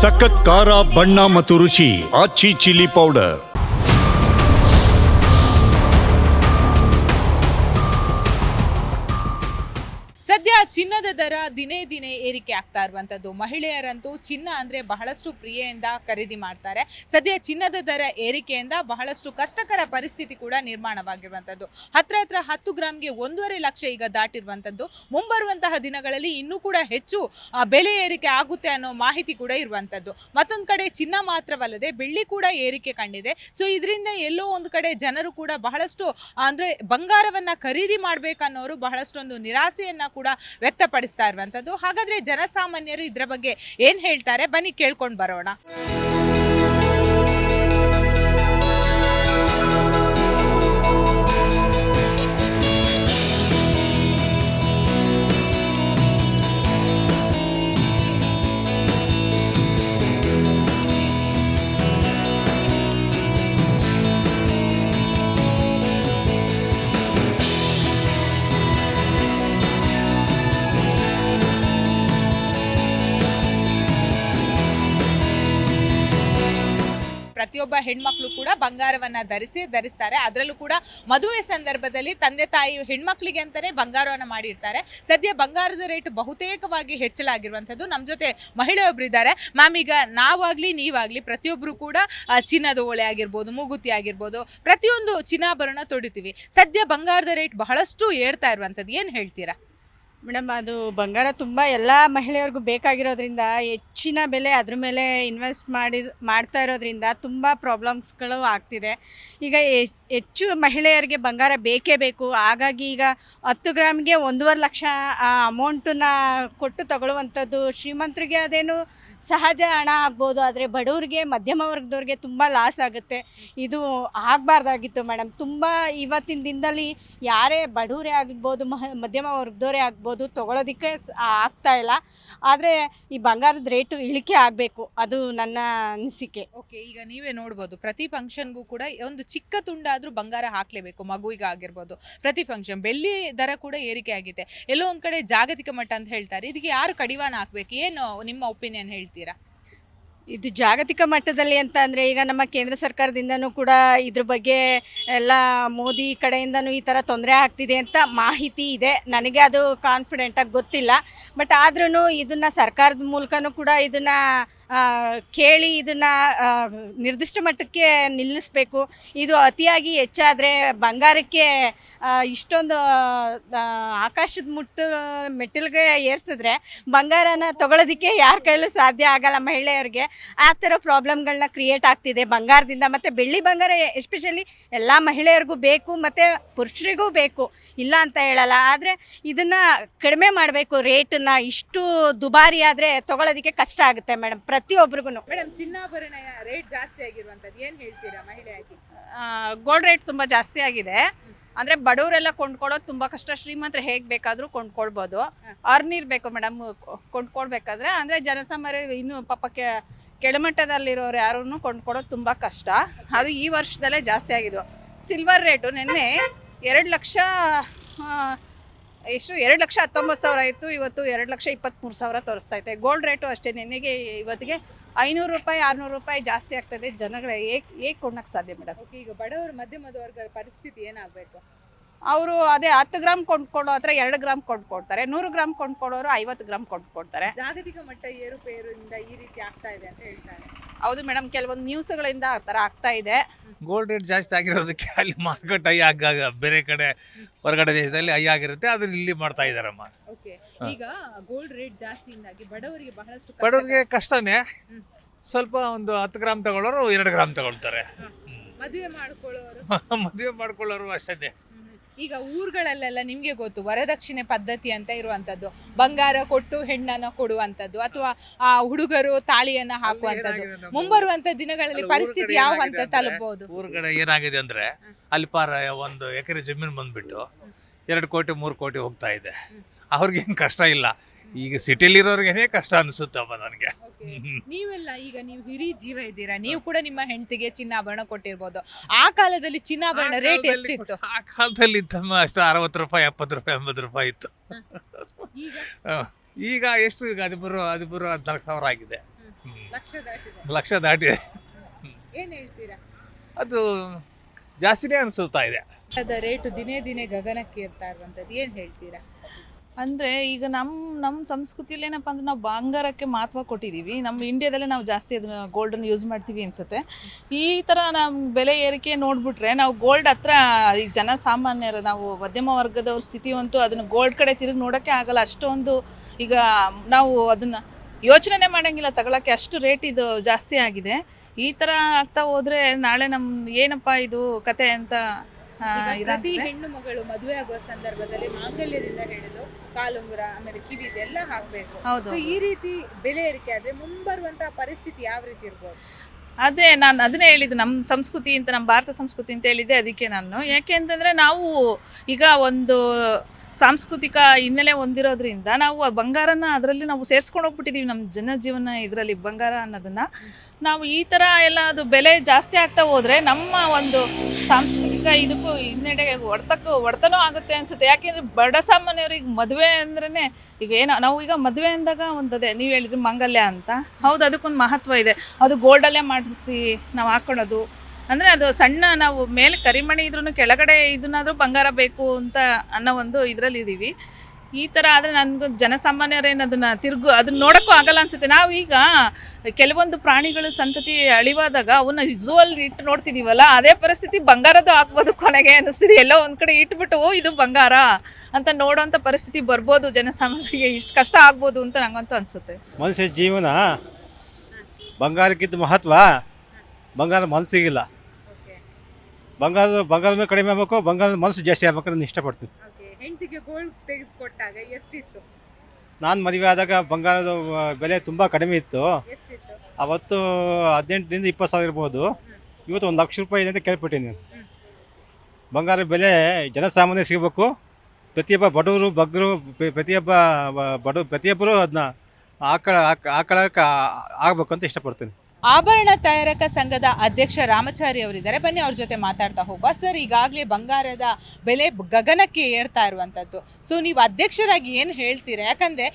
ಸಖತ್ ಖಾರ ಬಣ್ಣ ಮತ್ತು ರುಚಿ ಆಚಿ ಚಿಲ್ಲಿ ಪೌಡರ್. ಸದ್ಯ ಚಿನ್ನದ ದರ ದಿನೇ ದಿನೇ ಏರಿಕೆ ಆಗ್ತಾ ಇರುವಂತದ್ದು. ಮಹಿಳೆಯರಂತೂ ಚಿನ್ನ ಅಂದ್ರೆ ಬಹಳಷ್ಟು ಪ್ರಿಯೆಯಿಂದ ಖರೀದಿ ಮಾಡ್ತಾರೆ. ಸದ್ಯ ಚಿನ್ನದ ದರ ಏರಿಕೆಯಿಂದ ಬಹಳಷ್ಟು ಕಷ್ಟಕರ ಪರಿಸ್ಥಿತಿ ಕೂಡ ನಿರ್ಮಾಣವಾಗಿರುವಂತದ್ದು. ಹತ್ರ 10 ಗ್ರಾಮ್ಗೆ 1.5 ಲಕ್ಷ ಈಗ ದಾಟಿರುವಂತದ್ದು. ಮುಂಬರುವಂತಹ ದಿನಗಳಲ್ಲಿ ಇನ್ನೂ ಕೂಡ ಹೆಚ್ಚು ಬೆಲೆ ಏರಿಕೆ ಆಗುತ್ತೆ ಅನ್ನೋ ಮಾಹಿತಿ ಕೂಡ ಇರುವಂತದ್ದು. ಮತ್ತೊಂದು ಕಡೆ ಚಿನ್ನ ಮಾತ್ರವಲ್ಲದೆ ಬೆಳ್ಳಿ ಕೂಡ ಏರಿಕೆ ಕಂಡಿದೆ. ಸೊ ಇದರಿಂದ ಎಲ್ಲೋ ಒಂದು ಕಡೆ ಜನರು ಕೂಡ ಬಹಳಷ್ಟು ಅಂದ್ರೆ ಬಂಗಾರವನ್ನ ಖರೀದಿ ಮಾಡ್ಬೇಕನ್ನೋರು ಬಹಳಷ್ಟೊಂದು ನಿರಾಸೆಯನ್ನ ಕೂಡ ವ್ಯಕ್ತಪಡಿಸ್ತಾ ಇರುವಂತದ್ದು. ಹಾಗಾದ್ರೆ ಜನಸಾಮಾನ್ಯರು ಇದರ ಬಗ್ಗೆ ಏನ್ ಹೇಳ್ತಾರೆ, ಬನ್ನಿ ಕೇಳ್ಕೊಂಡು ಬರೋಣ. ಪ್ರತಿಯೊಬ್ಬ ಹೆಣ್ಮಕ್ಳು ಕೂಡ ಬಂಗಾರವನ್ನ ಧರಿಸ್ತಾರೆ. ಅದರಲ್ಲೂ ಕೂಡ ಮದುವೆ ಸಂದರ್ಭದಲ್ಲಿ ತಂದೆ ತಾಯಿ ಹೆಣ್ಮಕ್ಳಿಗೆ ಅಂತಾನೆ ಬಂಗಾರವನ್ನ ಮಾಡಿರ್ತಾರೆ. ಸದ್ಯ ಬಂಗಾರದ ರೇಟ್ ಬಹುತೇಕವಾಗಿ ಹೆಚ್ಚಳಾಗಿರುವಂತದ್ದು. ನಮ್ಮ ಜೊತೆ ಮಹಿಳೆಯೊಬ್ರು ಇದ್ದಾರೆ. ಮ್ಯಾಮ್, ಈಗ ನಾವಾಗ್ಲಿ ನೀವಾಗ್ಲಿ ಪ್ರತಿಯೊಬ್ರು ಕೂಡ ಚಿನ್ನದ ಓಳೆ ಆಗಿರ್ಬೋದು, ಮೂಗುತಿ ಆಗಿರ್ಬೋದು, ಪ್ರತಿಯೊಂದು ಚಿನ್ನಾಭರಣ ತೊಡಿತೀವಿ. ಸದ್ಯ ಬಂಗಾರದ ರೇಟ್ ಬಹಳಷ್ಟು ಏರ್ತಾ ಇರುವಂತದ್ದು, ಏನ್ ಹೇಳ್ತೀರಾ? ಮೇಡಮ್, ಅದು ಬಂಗಾರ ತುಂಬ ಎಲ್ಲ ಮಹಿಳೆಯರಿಗೂ ಬೇಕಾಗಿರೋದ್ರಿಂದ ಹೆಚ್ಚಿನ ಬೆಲೆ ಅದ್ರ ಮೇಲೆ ಮಾಡ್ತಾ ಇರೋದ್ರಿಂದ ತುಂಬ ಪ್ರಾಬ್ಲಮ್ಸ್ಗಳು ಆಗ್ತಿದೆ. ಈಗ ಹೆಚ್ಚು ಮಹಿಳೆಯರಿಗೆ ಬಂಗಾರ ಬೇಕೇ ಬೇಕು. ಹಾಗಾಗಿ ಈಗ 10 ಗ್ರಾಮ್ಗೆ 1.5 ಲಕ್ಷ ಅಮೌಂಟನ್ನ ಕೊಟ್ಟು ತಗೊಳ್ಳುವಂಥದ್ದು ಶ್ರೀಮಂತರಿಗೆ ಅದೇನು ಸಹಜ ಹಣ ಆಗ್ಬೋದು, ಆದರೆ ಬಡವರಿಗೆ, ಮಧ್ಯಮ ವರ್ಗದವ್ರಿಗೆ ತುಂಬ ಲಾಸ್ ಆಗುತ್ತೆ. ಇದು ಆಗಬಾರ್ದಾಗಿತ್ತು ಮೇಡಮ್. ತುಂಬ ಇವತ್ತಿನ ದಿನದಲ್ಲಿ ಯಾರೇ ಬಡವರೇ ಆಗ್ಬೋದು, ಮಧ್ಯಮ ವರ್ಗದವರೇ ಆಗ್ಬೋದು, ತೊಗೊಳೋದಕ್ಕೆ ಆಗ್ತಾ ಇಲ್ಲ. ಆದರೆ ಈ ಬಂಗಾರದ ರೇಟು ಇಳಿಕೆ ಆಗಬೇಕು, ಅದು ನನ್ನ ಅನಿಸಿಕೆ. ಓಕೆ, ಈಗ ನೀವೇ ನೋಡ್ಬೋದು, ಪ್ರತಿ ಫಂಕ್ಷನ್ಗೂ ಕೂಡ ಒಂದು ಚಿಕ್ಕ ತುಂಡಾದ್ರೂ ಬಂಗಾರ ಹಾಕ್ಲೇಬೇಕು. ಮಗುವಿಗೆ ಆಗಿರ್ಬೋದು, ಪ್ರತಿ ಫಂಕ್ಷನ್. ಬೆಳ್ಳಿ ದರ ಕೂಡ ಏರಿಕೆ ಆಗಿದೆ. ಎಲ್ಲೋ ಒಂದ್ ಕಡೆ ಜಾಗತಿಕ ಮಟ್ಟ ಅಂತ ಹೇಳ್ತಾರೆ. ಇದಕ್ಕೆ ಯಾರು ಕಡಿವಾಣ ಹಾಕ್ಬೇಕು? ಏನು ನಿಮ್ಮ ಒಪಿನಿಯನ್ ಹೇಳ್ತೀರಾ? ಇದು ಜಾಗತಿಕ ಮಟ್ಟದಲ್ಲಿ ಅಂತ ಅಂದರೆ ಈಗ ನಮ್ಮ ಕೇಂದ್ರ ಸರ್ಕಾರದಿಂದನೂ ಕೂಡ ಇದ್ರ ಬಗ್ಗೆ ಎಲ್ಲ ಮೋದಿ ಕಡೆಯಿಂದನೂ ಈ ಥರ ತೊಂದರೆ ಆಗ್ತಿದೆ ಅಂತ ಮಾಹಿತಿ ಇದೆ. ನನಗೆ ಅದು ಕಾನ್ಫಿಡೆಂಟಾಗಿ ಗೊತ್ತಿಲ್ಲ. ಬಟ್ ಆದ್ರೂ ಇದನ್ನು ಸರ್ಕಾರದ ಮೂಲಕನೂ ಕೂಡ ಇದನ್ನು ಕೇಳಿ ಇದನ್ನು ನಿರ್ದಿಷ್ಟ ಮಟ್ಟಕ್ಕೆ ನಿಲ್ಲಿಸಬೇಕು. ಇದು ಅತಿಯಾಗಿ ಹೆಚ್ಚಾದರೆ ಬಂಗಾರಕ್ಕೆ ಇಷ್ಟೊಂದು ಆಕಾಶದ ಮೆಟ್ಟಿಲಿಗೆ ಏರಿಸಿದ್ರೆ ಬಂಗಾರನ ತೊಗೊಳೋದಕ್ಕೆ ಯಾರ ಕೈಲೂ ಸಾಧ್ಯ ಆಗಲ್ಲ ಮಹಿಳೆಯರಿಗೆ. ಆ ಥರ ಪ್ರಾಬ್ಲಮ್ಗಳನ್ನ ಕ್ರಿಯೇಟ್ ಆಗ್ತಿದೆ ಬಂಗಾರದಿಂದ. ಮತ್ತು ಬೆಳ್ಳಿ ಬಂಗಾರ ಎಸ್ಪೆಷಲಿ ಎಲ್ಲ ಮಹಿಳೆಯರಿಗೂ ಬೇಕು ಮತ್ತು ಪುರುಷರಿಗೂ ಬೇಕು, ಇಲ್ಲ ಅಂತ ಹೇಳಲ್ಲ. ಆದರೆ ಇದನ್ನು ಕಡಿಮೆ ಮಾಡಬೇಕು ರೇಟನ್ನು. ಇಷ್ಟು ದುಬಾರಿ ಆದರೆ ತೊಗೊಳೋದಕ್ಕೆ ಕಷ್ಟ ಆಗುತ್ತೆ ಮೇಡಮ್ ಪ್ರತಿಯೊಬ್ಬರಿಗೂ. ಮೇಡಮ್, ಚಿನ್ನಾಭರಣ ರೇಟ್ ಜಾಸ್ತಿ ಆಗಿರುವಂತದ್ದು, ಏನ್ ಹೇಳ್ತೀರಾ ಮಹಿಳೆಯಾಗಿ? ಗೋಲ್ಡ್ ರೇಟ್ ತುಂಬ ಜಾಸ್ತಿ ಆಗಿದೆ. ಅಂದರೆ ಬಡವರೆಲ್ಲ ಕೊಂಡ್ಕೊಳ್ಳೋದು ತುಂಬ ಕಷ್ಟ. ಶ್ರೀಮಂತರು ಹೇಗೆ ಬೇಕಾದರೂ ಕೊಂಡ್ಕೊಳ್ಬೋದು. ಅರ್ನ್ ಇರಬೇಕು ಮೇಡಮ್ ಕೊಂಡ್ಕೊಳ್ಬೇಕಾದ್ರೆ. ಅಂದರೆ ಜನಸಾಮಾನ್ಯರು ಇನ್ನೂ ಪಾಪ ಕೆಳಮಟ್ಟದಲ್ಲಿರೋರು ಯಾರೂ ಕೊಂಡ್ಕೊಳ್ಳೋದು ತುಂಬ ಕಷ್ಟ. ಅದು ಈ ವರ್ಷದಲ್ಲೇ ಜಾಸ್ತಿ ಆಗಿದ್ದು. ಸಿಲ್ವರ್ ರೇಟು ನಿನ್ನೆ 2 ಲಕ್ಷ 2,19,000 ಇತ್ತು. ಇವತ್ತು 2,23,000 ತೋರಿಸ್ತೈತೆ. ಗೋಲ್ಡ್ ರೇಟು ಅಷ್ಟೇ. ನಿನ್ನೆಗೆ ಇವತ್ತಿಗೆ 500 ರೂಪಾಯಿ 600 ರೂಪಾಯಿ ಜಾಸ್ತಿ ಆಗ್ತದೆ. ಜನಗಳು ಹೇಗೆ ಕೊಂಡಕ್ಕೆ ಸಾಧ್ಯ ಮೇಡಮ್? ಈಗ ಬಡವರು, ಮಧ್ಯಮದ ವರ್ಗದ ಪರಿಸ್ಥಿತಿ ಏನಾಗಬೇಕು? ಅವರು ಅದೇ 10 ಗ್ರಾಮ್ ಕೊಂಡ್ಕೊಳ್ಳೋ ಹತ್ರ 2 ಗ್ರಾಮ್ ಕೊಂಡ್ಕೊಳ್ತಾರೆ. 100 ಗ್ರಾಮ್ ಕೊಂಡ್ಕೊಳ್ಳೋರು 50 ಗ್ರಾಮ್ ಕೊಂಡ್ಕೊಳ್ತಾರೆ. ಜಾಗತಿಕ ಮಟ್ಟ ಏರುಪೇರಿಂದ ಈ ರೀತಿ ಆಗ್ತಾ ಇದೆ ಅಂತ ಹೇಳ್ತಾರೆ. ಹೌದು ಮೇಡಮ್, ಕೆಲವೊಂದು ನ್ಯೂಸ್ಗಳಿಂದ ಆ ಥರ ಆಗ್ತಾ ಇದೆ. ಗೋಲ್ಡ್ ರೇಟ್ ಜಾಸ್ತಿ ಆಗಿರೋದಕ್ಕೆ ಅಲ್ಲಿ ಮಾರ್ಕೆಟ್ ಹೈ ಬೇರೆ ಕಡೆ ಹೊರಗಡೆ ದೇಶದಲ್ಲಿ ಹೈ ಆಗಿರುತ್ತೆ, ಅದನ್ನ ಇಲ್ಲಿ ಮಾಡ್ತಾ ಇದ್ದಾರಮ್ಮ. ಓಕೆ, ಈಗ ಗೋಲ್ಡ್ ರೇಟ್ ಜಾಸ್ತಿಯಿಂದಾಗಿ ಬಡವರಿಗೆ ಬಹಳಷ್ಟು ಬಡವರಿಗೆ ಕಷ್ಟನೇ. ಸ್ವಲ್ಪ ಒಂದು 10 ಗ್ರಾಮ್ ತಗೊಳ್ಳೋರು 2 ಗ್ರಾಮ್ ತಗೊಳ್ತಾರೆ. ಮದುವೆ ಮಾಡ್ಕೊಳ್ಳೋರು ಅಷ್ಟೇ. ಈಗ ಊರುಗಳಲ್ಲೆಲ್ಲ ನಿಮ್ಗೆ ಗೊತ್ತು, ವರದಕ್ಷಿಣೆ ಪದ್ಧತಿ ಅಂತ ಇರುವಂತದ್ದು. ಬಂಗಾರ ಕೊಟ್ಟು ಹೆಣ್ಣನ್ನ ಕೊಡುವಂತದ್ದು, ಅಥವಾ ಆ ಹುಡುಗರು ತಾಳಿಯನ್ನ ಹಾಕುವಂತದ್ದು. ಮುಂಬರುವಂತ ದಿನಗಳಲ್ಲಿ ಪರಿಸ್ಥಿತಿ ಯಾವ ಹಂತ ತಲುಪಬಹುದು? ಊರ್ ಕಡೆ ಏನಾಗಿದೆ ಅಂದ್ರೆ ಅಲ್ಲಿ 1 ಎಕರೆ ಜಮೀನು ಬಂದ್ಬಿಟ್ಟು 2 ಕೋಟಿ 3 ಕೋಟಿ ಹೋಗ್ತಾ ಇದೆ. ಅವ್ರಿಗೇನು ಕಷ್ಟ ಇಲ್ಲ. ಈಗ ಸಿಟಿಲಿರೋರ್ಗೇನೆ ಕಷ್ಟ ಅನ್ಸುತ್ತಪ್ಪ ನನಗೆ. ನೀವೆಲ್ಲ ಈಗ ನೀವು ಹಿರಿ ಜೀವ ಇದ್ದೀರಾ, ನೀವು ಕೂಡ ನಿಮ್ಮ ಹೆಂಡತಿಗೆ ಚಿನ್ನಾಭರಣ ಕೊಟ್ಟಿರ್ಬೋದು. ಆ ಕಾಲದಲ್ಲಿ ಚಿನ್ನಾಭರಣ ರೇಟ್ ಎಷ್ಟಿತ್ತು? ಆ ಕಾಲದಲ್ಲಿ ಅಷ್ಟು 60 ರೂಪಾಯಿ 70 ರೂಪಾಯಿ 80 ರೂಪಾಯಿ ಇತ್ತು. ಈಗ ಎಷ್ಟು? ಈಗ 13 14 ಸಾವಿರ ಆಗಿದೆ. ಲಕ್ಷ ದಾಟಿದೆ. ಲಕ್ಷ ದಾಟಿದೆ. ಏನ್ ಹೇಳ್ತೀರಾ? ಅದು ಜಾಸ್ತಿನೇ ಅನಿಸುತ್ತಾ ಇದೆ. ಅದ ರೇಟು ದಿನೇ ದಿನೇ ಗಗನಕ್ಕೆ ಏರ್ತಾ ಇರುವಂತದ್ದು ಏನ್ ಹೇಳ್ತೀರಾ? ಅಂದರೆ ಈಗ ನಮ್ಮ ಸಂಸ್ಕೃತಿಯಲ್ಲಿ ಏನಪ್ಪ ಅಂದ್ರೆ ನಾವು ಬಂಗಾರಕ್ಕೆ ಮಹತ್ವ ಕೊಟ್ಟಿದ್ದೀವಿ. ನಮ್ಮ ಇಂಡಿಯಾದಲ್ಲೇ ನಾವು ಜಾಸ್ತಿ ಅದನ್ನು ಗೋಲ್ಡನ್ನು ಯೂಸ್ ಮಾಡ್ತೀವಿ ಅನಿಸುತ್ತೆ. ಈ ಥರ ನಮ್ಮ ಬೆಲೆ ಏರಿಕೆ ನೋಡಿಬಿಟ್ರೆ ನಾವು ಗೋಲ್ಡ್ ಹತ್ರ ಈ ಜನಸಾಮಾನ್ಯರು ನಾವು ಮಧ್ಯಮ ವರ್ಗದವ್ರ ಸ್ಥಿತಿಯಂತೂ ಅದನ್ನು ಗೋಲ್ಡ್ ಕಡೆ ತಿರುಗಿ ನೋಡೋಕ್ಕೆ ಆಗಲ್ಲ. ಅಷ್ಟೊಂದು ಈಗ ನಾವು ಅದನ್ನು ಯೋಚನೆ ಮಾಡೋಂಗಿಲ್ಲ ತಗೊಳ್ಳೋಕ್ಕೆ, ಅಷ್ಟು ರೇಟ್ ಇದು ಜಾಸ್ತಿ ಆಗಿದೆ. ಈ ಥರ ಆಗ್ತಾ ಹೋದರೆ ನಾಳೆ ನಮ್ಮ ಏನಪ್ಪ ಇದು ಕತೆ ಅಂತ ಪ್ರತಿ ಇದಾಗ್ತದೆ. ಹೆಣ್ಣು ಮಗಳು ಮದುವೆ ಆಗುವ ಸಂದರ್ಭದಲ್ಲಿ ಮಾಂಗಲ್ಯದಿಂದ ಹಿಡಿದು ಕಾಲುಂಗುರ ಆಮೇಲೆ ಕಿವಿ ಇದೆಲ್ಲ ಹಾಕ್ಬೇಕು. ಹೌದು. So, ಈ ರೀತಿ ಬೆಲೆ ಏರಿಕೆ ಆದ್ರೆ ಮುಂಬರುವಂತಹ ಪರಿಸ್ಥಿತಿ ಯಾವ ರೀತಿ ಇರ್ಬೋದು? ಅದೇ ನಾನು ಅದನ್ನೇ ಹೇಳಿದ್ದು, ನಮ್ಮ ಸಂಸ್ಕೃತಿ ಅಂತ, ನಮ್ಮ ಭಾರತ ಸಂಸ್ಕೃತಿ ಅಂತ ಹೇಳಿದ್ದೆ ಅದಕ್ಕೆ ನಾನು. ಯಾಕೆ ಅಂತಂದರೆ ನಾವು ಈಗ ಒಂದು ಸಾಂಸ್ಕೃತಿಕ ಹಿನ್ನೆಲೆ ಹೊಂದಿರೋದ್ರಿಂದ ನಾವು ಆ ಬಂಗಾರನ ಅದರಲ್ಲಿ ನಾವು ಸೇರಿಸ್ಕೊಂಡು ಹೋಗ್ಬಿಟ್ಟಿದ್ದೀವಿ ನಮ್ಮ ಜನಜೀವನ ಇದರಲ್ಲಿ. ಬಂಗಾರ ಅನ್ನೋದನ್ನು ನಾವು ಈ ಥರ ಎಲ್ಲ ಅದು ಬೆಲೆ ಜಾಸ್ತಿ ಆಗ್ತಾ ಹೋದರೆ ನಮ್ಮ ಒಂದು ಸಾಂಸ್ಕೃತಿಕ ಇದಕ್ಕೂ ಹಿನ್ನಡೆಗೆ ಹೊಡೆತನೂ ಆಗುತ್ತೆ ಅನಿಸುತ್ತೆ. ಯಾಕೆಂದರೆ ಬಡ ಸಾಮಾನ್ಯರಿಗೆ ಮದುವೆ ಅಂದ್ರೇ ಈಗ ಏನೋ ನಾವು ಈಗ ಮದುವೆ ಅಂದಾಗ ಒಂದದೇ ನೀವು ಹೇಳಿದ್ರಿ ಮಾಂಗಲ್ಯ ಅಂತ, ಹೌದು ಅದಕ್ಕೊಂದು ಮಹತ್ವ ಇದೆ. ಅದು ಗೋಲ್ಡಲ್ಲೇ ಮಾಡಿಸಿ ನಾವು ಹಾಕ್ಕೊಳ್ಳೋದು ಅಂದರೆ ಅದು ಸಣ್ಣ ನಾವು ಮೇಲೆ ಕರಿಮಣಿ ಇದ್ರೂ ಕೆಳಗಡೆ ಇದನ್ನಾದರೂ ಬಂಗಾರ ಬೇಕು ಅಂತ ಅನ್ನೋ ಒಂದು ಇದರಲ್ಲಿ ಇದ್ದೀವಿ. ಈ ಥರ ಆದರೆ ನನಗೂ ಜನಸಾಮಾನ್ಯರೇನು ಅದನ್ನು ನೋಡೋಕ್ಕೂ ಆಗಲ್ಲ ಅನಿಸುತ್ತೆ. ನಾವೀಗ ಕೆಲವೊಂದು ಪ್ರಾಣಿಗಳ ಸಂತತಿ ಅಳಿವಾದಾಗ ಅವನ್ನ ಝೂವಲ್ಲಿ ಇಟ್ಟು ನೋಡ್ತಿದ್ದೀವಲ್ಲ, ಅದೇ ಪರಿಸ್ಥಿತಿ ಬಂಗಾರದ್ದು ಆಗ್ಬೋದು ಕೊನೆಗೆ ಅನ್ನಿಸ್ತಿದೆ. ಎಲ್ಲೋ ಒಂದು ಕಡೆ ಇಟ್ಬಿಟ್ಟು ಇದು ಬಂಗಾರ ಅಂತ ನೋಡೋಂಥ ಪರಿಸ್ಥಿತಿ ಬರ್ಬೋದು ಜನಸಾಮಾನ್ಯರಿಗೆ. ಇಷ್ಟು ಕಷ್ಟ ಆಗ್ಬೋದು ಅಂತ ನಂಗಂತೂ ಅನಿಸುತ್ತೆ. ಮನುಷ್ಯ ಜೀವನ ಬಂಗಾರಕ್ಕಿಂತ ಮಹತ್ವ ಬಂಗಾರ ಮನಸ್ಸಿಗಿಲ್ಲ. ಬಂಗಾರನೂ ಕಡಿಮೆ ಆಗಬೇಕು, ಬಂಗಾರದ ಮನಸ್ಸು ಜಾಸ್ತಿ ಆಗ್ಬೇಕು ಅಂತ ನಾನು ಇಷ್ಟಪಡ್ತೀನಿ. ಹೆಂಡತಿಗೆ ಗೋಲ್ಡ್ ತೆಗೆದುಕೊಟ್ಟಾಗ ಎಷ್ಟಿತ್ತು? ನಾನು ಮದುವೆ ಆದಾಗ ಬಂಗಾರದ ಬೆಲೆ ತುಂಬ ಕಡಿಮೆ ಇತ್ತು. ಎಷ್ಟಿತ್ತು? ಅವತ್ತು 18ರಿಂದ 20 ಸಾವಿರ ಇರ್ಬೋದು. ಇವತ್ತು 1 ಲಕ್ಷ ರೂಪಾಯಿ ಇದೆ ಅಂತ ಕೇಳ್ಪಟ್ಟೀನಿ. ಬಂಗಾರದ ಬೆಲೆ ಜನಸಾಮಾನ್ಯ ಸಿಗಬೇಕು. ಪ್ರತಿಯೊಬ್ಬ ಬಡವರು ಬಗ್ಗರು ಪ್ರತಿಯೊಬ್ಬರು ಅದನ್ನ ಆಕಳಕ್ಕೆ ಆಗಬೇಕು ಅಂತ ಇಷ್ಟಪಡ್ತೀನಿ. ಆಭರಣ ತಯಾರಕ ಸಂಘದ ಅಧ್ಯಕ್ಷ ರಾಮಚಾರಿ ಅವರಿದ್ದಾರೆ, ಬನ್ನಿ ಅವ್ರ ಜೊತೆ ಮಾತಾಡ್ತಾ ಹೋಗುವ. ಸರ್, ಈಗಾಗಲೇ ಬಂಗಾರದ ಬೆಲೆ ಗಗನಕ್ಕೆ ಏರ್ತಾ ಇರುವಂಥದ್ದು. ಸೊ ನೀವು ಅಧ್ಯಕ್ಷರಾಗಿ ಏನು ಹೇಳ್ತೀರಾ? ಯಾಕಂದರೆ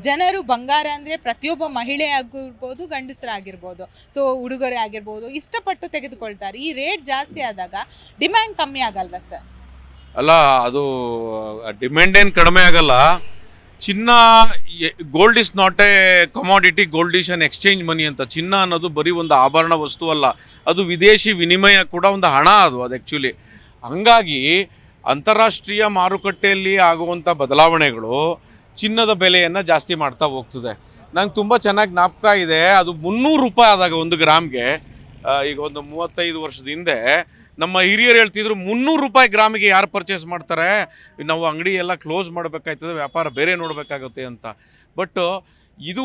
ಜನರು ಬಂಗಾರ ಅಂದರೆ ಪ್ರತಿಯೊಬ್ಬ ಮಹಿಳೆ ಆಗಿರ್ಬೋದು, ಗಂಡಸರಾಗಿರ್ಬೋದು, ಸೊ ಉಡುಗೊರೆ ಆಗಿರ್ಬೋದು, ಇಷ್ಟಪಟ್ಟು ತೆಗೆದುಕೊಳ್ತಾರೆ. ಈ ರೇಟ್ ಜಾಸ್ತಿ ಆದಾಗ ಡಿಮ್ಯಾಂಡ್ ಕಮ್ಮಿ ಆಗಲ್ವಾ ಸರ್? ಅಲ್ಲ, ಅದು ಡಿಮ್ಯಾಂಡ್ ಏನು ಕಡಿಮೆ ಆಗಲ್ಲ. ಚಿನ್ನ, gold is not a commodity, gold is an exchange money ಅಂತ. ಚಿನ್ನ ಅನ್ನೋದು ಬರೀ ಒಂದು ಆಭರಣ ವಸ್ತು ಅಲ್ಲ, ಅದು ವಿದೇಶಿ ವಿನಿಮಯ ಕೂಡ, ಒಂದು ಹಣ ಅದು ಆ್ಯಕ್ಚುಲಿ. ಹಾಗಾಗಿ ಅಂತಾರಾಷ್ಟ್ರೀಯ ಮಾರುಕಟ್ಟೆಯಲ್ಲಿ ಆಗುವಂಥ ಬದಲಾವಣೆಗಳು ಚಿನ್ನದ ಬೆಲೆಯನ್ನು ಜಾಸ್ತಿ ಮಾಡ್ತಾ ಹೋಗ್ತದೆ. ನಂಗೆ ತುಂಬ ಚೆನ್ನಾಗಿ ಜ್ಞಾಪಕ ಇದೆ, ಅದು 300 ರೂಪಾಯಿ ಆದಾಗ 1 ಗ್ರಾಮ್ಗೆ, ಈಗ ಒಂದು 35 ವರ್ಷದ ಹಿಂದೆ ನಮ್ಮ ಹಿರಿಯರು ಹೇಳ್ತಿದ್ರು 300 ರೂಪಾಯಿ ಗ್ರಾಮಿಗೆ ಯಾರು ಪರ್ಚೇಸ್ ಮಾಡ್ತಾರೆ, ನಾವು ಅಂಗಡಿ ಎಲ್ಲ ಕ್ಲೋಸ್ ಮಾಡಬೇಕಾಯ್ತದೆ, ವ್ಯಾಪಾರ ಬೇರೆ ನೋಡಬೇಕಾಗುತ್ತೆ ಅಂತ. ಬಟ್ ಇದು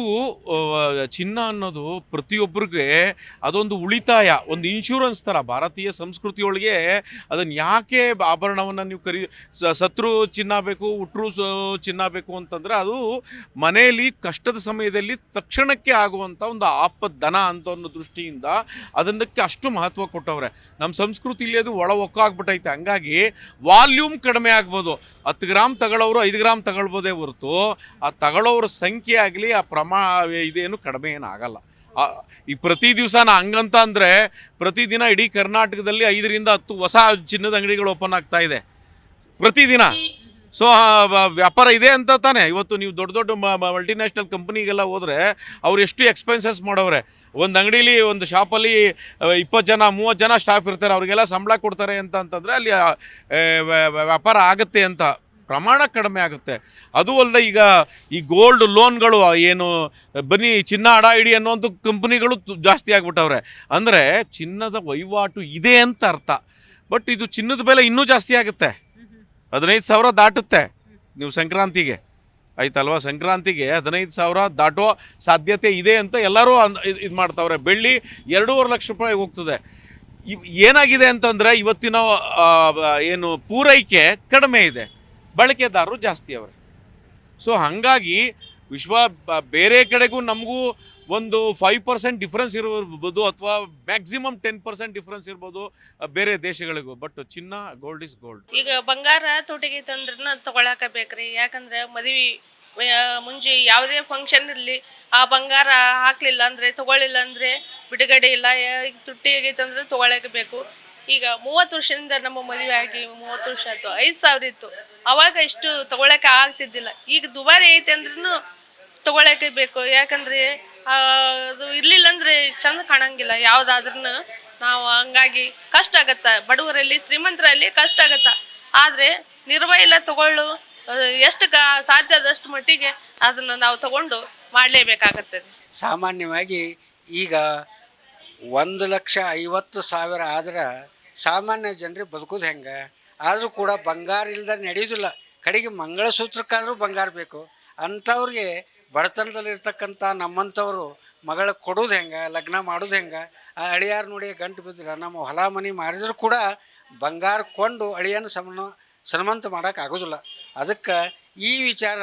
ಚಿನ್ನ ಅನ್ನೋದು ಪ್ರತಿಯೊಬ್ಬರಿಗೆ ಅದೊಂದು ಉಳಿತಾಯ, ಒಂದು ಇನ್ಶೂರೆನ್ಸ್ ಥರ. ಭಾರತೀಯ ಸಂಸ್ಕೃತಿಯೊಳಗೆ ಅದನ್ನು ಯಾಕೆ ಆಭರಣವನ್ನು ನೀವು ಸತ್ರು ಚಿನ್ನ ಬೇಕು, ಉಟ್ರು ಚಿನ್ನ ಬೇಕು ಅಂತಂದರೆ ಅದು ಮನೆಯಲ್ಲಿ ಕಷ್ಟದ ಸಮಯದಲ್ಲಿ ತಕ್ಷಣಕ್ಕೆ ಆಗುವಂಥ ಒಂದು ಆಪದ್ದನ ಅಂತ ಒಂದು ದೃಷ್ಟಿಯಿಂದ ಅದನ್ನಕ್ಕೆ ಅಷ್ಟು ಮಹತ್ವ ಕೊಟ್ಟವ್ರೆ. ನಮ್ಮ ಸಂಸ್ಕೃತಿಯಲ್ಲಿ ಅದು ಒಳ ಒಕ್ಕಾಗ್ಬಿಟ್ಟೈತೆ. ಹಂಗಾಗಿ ವಾಲ್ಯೂಮ್ ಕಡಿಮೆ ಆಗ್ಬೋದು. 10 ಗ್ರಾಮ್ ತಗೊಳ್ಳೋರು 5 ಗ್ರಾಮ್ ತಗೊಳ್ಬೋದೇ ಹೊರತು ಆ ತಗೊಳ್ಳೋರ ಸಂಖ್ಯೆ ಆಗಲಿ ಆ ಇದೇನು ಕಡಿಮೆ ಏನು ಆಗಲ್ಲ. ಈ ಪ್ರತಿ ದಿವಸ ಹಂಗಂತ ಅಂದರೆ ಪ್ರತಿದಿನ ಇಡೀ ಕರ್ನಾಟಕದಲ್ಲಿ 5ರಿಂದ 10 ಹೊಸ ಚಿನ್ನದ ಅಂಗಡಿಗಳು ಓಪನ್ ಆಗ್ತಾ ಇದೆ ಪ್ರತಿದಿನ. ಸೊ ವ್ಯಾಪಾರ ಇದೆ ಅಂತ ತಾನೇ. ಇವತ್ತು ನೀವು ದೊಡ್ಡ ದೊಡ್ಡ ಮಲ್ಟಿನ್ಯಾಷನಲ್ ಕಂಪ್ನಿಗೆಲ್ಲ ಹೋದರೆ ಅವ್ರು ಎಷ್ಟು ಎಕ್ಸ್ಪೆನ್ಸಸ್ ಮಾಡವ್ರೆ. ಒಂದು ಅಂಗಡೀಲಿ, ಒಂದು ಶಾಪಲ್ಲಿ 20 ಜನ 30 ಜನ ಸ್ಟಾಫ್ ಇರ್ತಾರೆ, ಅವ್ರಿಗೆಲ್ಲ ಸಂಬಳ ಕೊಡ್ತಾರೆ ಅಂತಂದರೆ ಅಲ್ಲಿ ವ್ಯಾಪಾರ ಆಗುತ್ತೆ ಅಂತ. ಪ್ರಮಾಣ ಕಡಿಮೆ ಆಗುತ್ತೆ. ಅದು ಅಲ್ಲದೆ ಈಗ ಈ ಗೋಲ್ಡ್ ಲೋನ್ಗಳು ಏನು ಬನ್ನಿ ಚಿನ್ನ ಅಡ ಇಡಿ ಅನ್ನೋಂಥ ಕಂಪ್ನಿಗಳು ಜಾಸ್ತಿ ಆಗಿಬಿಟ್ಟವ್ರೆ. ಅಂದರೆ ಚಿನ್ನದ ವಹಿವಾಟು ಇದೆ ಅಂತ ಅರ್ಥ. ಬಟ್ ಇದು ಚಿನ್ನದ ಬೆಲೆ ಇನ್ನೂ ಜಾಸ್ತಿ ಆಗುತ್ತೆ. 15,000 ದಾಟುತ್ತೆ ನೀವು ಸಂಕ್ರಾಂತಿಗೆ, ಆಯ್ತಲ್ವ? ಸಂಕ್ರಾಂತಿಗೆ 15,000 ದಾಟೋ ಸಾಧ್ಯತೆ ಇದೆ ಅಂತ ಎಲ್ಲರೂ ಇದು ಮಾಡ್ತಾವ್ರೆ. ಬೆಳ್ಳಿ 2.5 ಲಕ್ಷ ರೂಪಾಯಿ ಹೋಗ್ತದೆ. ಏನಾಗಿದೆ ಅಂತಂದರೆ ಇವತ್ತಿನ ಏನು ಪೂರೈಕೆ ಕಡಿಮೆ ಇದೆ, ಬಳಕೆದಾರರು ಜಾಸ್ತಿ ಅವರೇ. ಸೊ ಹಾಗಾಗಿ ಬೇರೆ ಕಡೆಗೂ ನಮಗೂ ಒಂದು 5% ಡಿಫ್ರೆನ್ಸ್ ಇರ್ಬೋದು, ಅಥವಾ ಮ್ಯಾಕ್ಸಿಮಮ್ 10% ಡಿಫ್ರೆನ್ಸ್ ಇರ್ಬೋದು ಬೇರೆ ದೇಶಗಳಿಗೂ. ಬಟ್ ಚಿನ್ನ, ಗೋಲ್ಡ್ ಇಸ್ ಗೋಲ್ಡ್. ಈಗ ಬಂಗಾರ ತೋಟಿಗೆ ತಂದ್ರೂ ತಗೊಳಕ ಬೇಕ್ರಿ. ಯಾಕಂದ್ರೆ ಮುಂಚೆ ಯಾವುದೇ ಫಂಕ್ಷನ್ ಇರಲಿ ಆ ಬಂಗಾರ ಹಾಕಲಿಲ್ಲ ಅಂದರೆ ತೊಗೊಳ್ಳಿಲ್ಲ ಅಂದರೆ ಬಿಡುಗಡೆ ಇಲ್ಲ. ಈಗ ತುಟ್ಟಿ ಆಗೈತೆ ಅಂದರೆ ತೊಗೊಳಬೇಕು. ಈಗ 30 ವರ್ಷದಿಂದ ನಮ್ಮ ಮದುವೆ ಆಗಿ 30 ವರ್ಷ ಆಯಿತು. 5,000 ಇತ್ತು ಅವಾಗ ಇಷ್ಟು ತೊಗೊಳಕ್ಕೆ ಆಗ್ತಿದ್ದಿಲ್ಲ. ಈಗ ದುಬಾರಿ ಐತೆ ಅಂದ್ರೂ ತೊಗೊಳಕ್ಕೆ ಬೇಕು. ಯಾಕಂದರೆ ಅದು ಇರಲಿಲ್ಲ ಅಂದರೆ ಚಂದ ಕಾಣಂಗಿಲ್ಲ ಯಾವುದಾದ್ರೂ. ನಾವು ಹಂಗಾಗಿ ಕಷ್ಟ ಆಗತ್ತೆ. ಬಡವರಲ್ಲಿ ಶ್ರೀಮಂತರಲ್ಲಿ ಕಷ್ಟ ಆಗತ್ತೆ. ಆದರೆ ನಿರ್ವಹ ಇಲ್ಲ ತೊಗೊಳ್ಳು ಎಷ್ಟು ಸಾಧ್ಯ ಆದಷ್ಟು ಮಟ್ಟಿಗೆ ಅದನ್ನು ನಾವು ತಗೊಂಡು ಮಾಡಲೇಬೇಕಾಗತ್ತದೆ. ಸಾಮಾನ್ಯವಾಗಿ ಈಗ 1,50,000 ಆದ್ರೆ ಸಾಮಾನ್ಯ ಜನರಿಗೆ ಬದುಕೋದು ಹೆಂಗೆ? ಆದರೂ ಕೂಡ ಬಂಗಾರ ಇಲ್ಲದೆ ನಡೆಯೋದಿಲ್ಲ. ಕಡೆಗೆ ಮಂಗಳಸೂತ್ರಕ್ಕಾದರೂ ಬಂಗಾರ ಬೇಕು. ಅಂಥವ್ರಿಗೆ ಬಡತನದಲ್ಲಿರ್ತಕ್ಕಂಥ ನಮ್ಮಂಥವರು ಮಗಳ ಕೊಡೋದು ಹೆಂಗೆ, ಲಗ್ನ ಮಾಡೋದು ಹೆಂಗೆ? ಆ ಅಳಿಯಾರು ನೋಡಿ ಗಂಟು ಬಿದ್ದರೆ ನಮ್ಮ ಹೊಲ ಮನೆ ಮಾರಿದರೂ ಕೂಡ ಬಂಗಾರ ಕೊಂಡು ಅಳಿಯನ್ನು ಶ್ರೀಮಂತ ಮಾಡೋಕ್ಕಾಗೋದಿಲ್ಲ. ಅದಕ್ಕೆ ಈ ವಿಚಾರ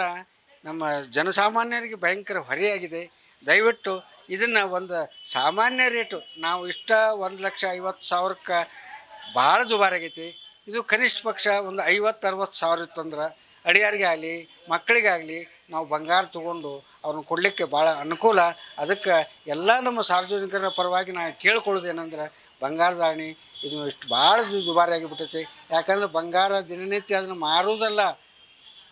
ನಮ್ಮ ಜನಸಾಮಾನ್ಯರಿಗೆ ಭಯಂಕರ ಹೊರೆಯಾಗಿದೆ. ದಯವಿಟ್ಟು ಇದನ್ನು ಒಂದು ಸಾಮಾನ್ಯ ರೇಟು ನಾವು 1,50,000ಕ್ಕೆ ಭಾಳ ದುಬಾರಿ ಆಗೈತಿ. ಇದು ಕನಿಷ್ಠ ಪಕ್ಷ ಒಂದು 50-60 ಸಾವಿರ ಇತ್ತಂದ್ರೆ ಅಳಿಯಾರಿಗೆ ಆಗಲಿ ಮಕ್ಕಳಿಗಾಗಲಿ ನಾವು ಬಂಗಾರ ತೊಗೊಂಡು ಅವ್ರನ್ನ ಕೊಡಲಿಕ್ಕೆ ಭಾಳ ಅನುಕೂಲ. ಅದಕ್ಕೆ ಎಲ್ಲ ನಮ್ಮ ಸಾರ್ವಜನಿಕರ ಪರವಾಗಿ ನಾನು ಕೇಳ್ಕೊಳ್ಳೋದೇನೆಂದ್ರೆ ಬಂಗಾರ ಧಾರಣೆ ಇದು ಇಷ್ಟು ಭಾಳ ದುಬಾರಿ ಆಗಿಬಿಟ್ಟೈತಿ. ಯಾಕಂದ್ರೆ ಬಂಗಾರ ದಿನನಿತ್ಯ ಅದನ್ನು ಮಾರೋದಲ್ಲ,